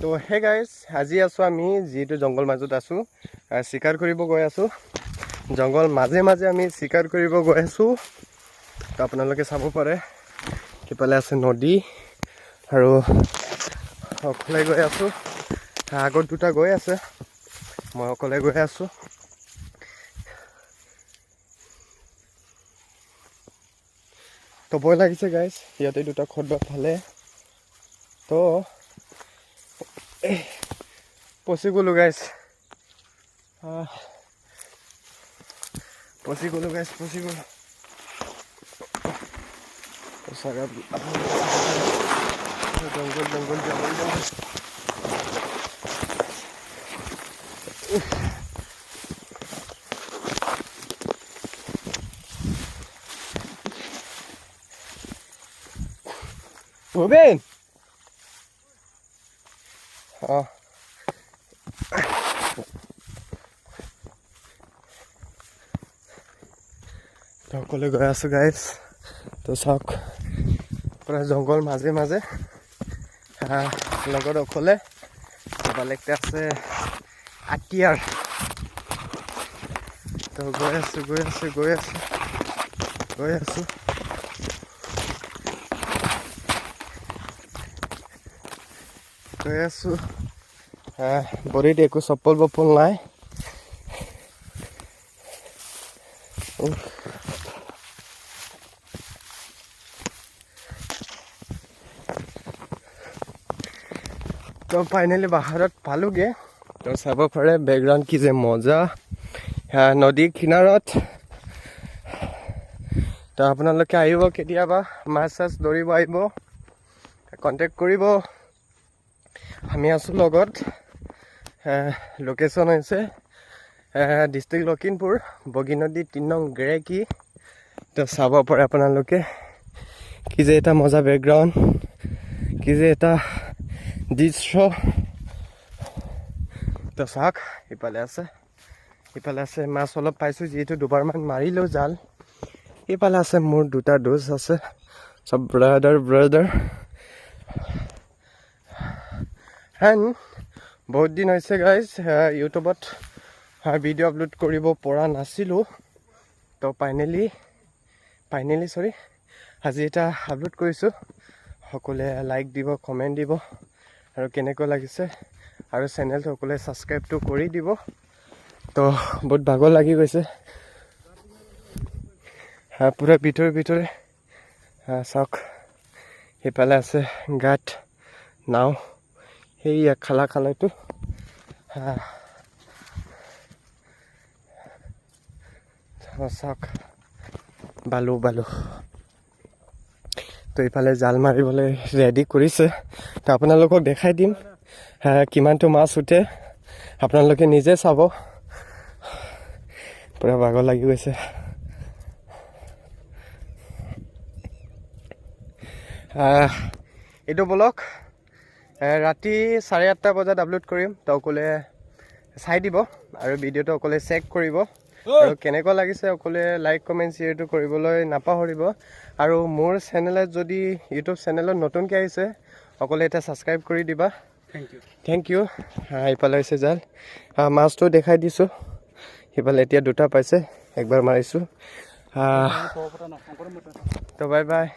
তো hey guys, আজি আছোঁ আমি যিটো জংঘল মাজত আছোঁ, চিকাৰ কৰিব গৈ আছোঁ। জংঘল মাজে মাজে আমি চিকাৰ কৰিব গৈ আছোঁ। তো আপোনালোকে চাব পাৰে, সিফালে আছে নদী আৰু অকলে গৈ আছোঁ। আগত দুটা গৈ আছে, মই অকলে গৈ আছোঁ। তো ভয় লাগিছে গাইজ, ইয়াতে দুটা খদবা ফালে তো পচি গ'লো গাইজ, পচি গ'লো। জংঘল Ruben! তো অকলে গৈ আছোঁ গাইজ। তো চাওক, পুৰা জংঘল মাজে মাজে লগত অকলে বেলেগতে আছে আটিয়াৰ। তো গৈ আছোঁ বডিত একো চপ্পল বপ্পল নাই। তো ফাইনেলি বাহাৰত পালোগে। তো চাব পাৰে বেকগ্ৰাউণ্ড কি যে মজা, নদীৰ কিনাৰত। তো আপোনালোকে আহিব কেতিয়াবা, মাছ চাছ ধৰিব আহিব, কণ্টেক্ট কৰিব। আমি আছোঁ লগত। লোকেশ্যন হৈছে ডিষ্ট্ৰিক্ট লখিমপুৰ, বগীনদী 3 নং গেৰেকী। তো চাব পাৰে আপোনালোকে কি যে এটা মজা বেকগ্ৰাউণ্ড, কি যে এটা দৃশ্য। তো চাওক, ইফালে আছে মাছ অলপ পাইছোঁ, যিহেতু দুবাৰমান মাৰিলোঁ জাল। ইফালে আছে মোৰ দুটা ডোজ আছে, চব ব্ৰাদাৰ এণ্ড বহুত দিন হৈছে গাইজ ইউটিউবত ভিডিঅ' আপলোড কৰিব পৰা নাছিলোঁ। তো ফাইনেলি আজি এটা আপলোড কৰিছোঁ। সকলোৱে লাইক দিব, কমেণ্ট দিব, আৰু কেনেকুৱা লাগিছে, আৰু চেনেলটো সকলোৱে ছাবস্ক্ৰাইবটো কৰি দিব। তো বহুত ভাগৰ লাগি গৈছে পুৰা ভিতৰে চাওক। সেইফালে আছে গাঁত, নাও, সেইয়া খালাটো চাওক, বালু। তো এইফালে জাল মাৰিবলৈ ৰেডি কৰিছে। তো আপোনালোকক দেখাই দিম কিমানটো মাছ উঠে, আপোনালোকে নিজে চাব। পুৰা ভাগৰ লাগি গৈছে। এইটো ব্লগ ৰাতি 8:30 বজাত আপলোড কৰিম। তো অকলে চাই দিব আৰু ভিডিঅ'টো অকলে চেক কৰিব, আৰু কেনেকুৱা লাগিছে অকলে লাইক কমেণ্ট শ্বেয়াৰটো কৰিবলৈ নাপাহৰিব। আৰু মোৰ চেনেলত যদি ইউটিউব চেনেলত নতুনকৈ আহিছে, অকলে এটা ছাবস্ক্ৰাইব কৰি দিবা। Thank you. ইফালে হৈছে জাল, মাছটো দেখাই দিছোঁ। সিফালে এতিয়া দুটা পাইছে, একবাৰ মাৰিছোঁ। তো বাই বাই।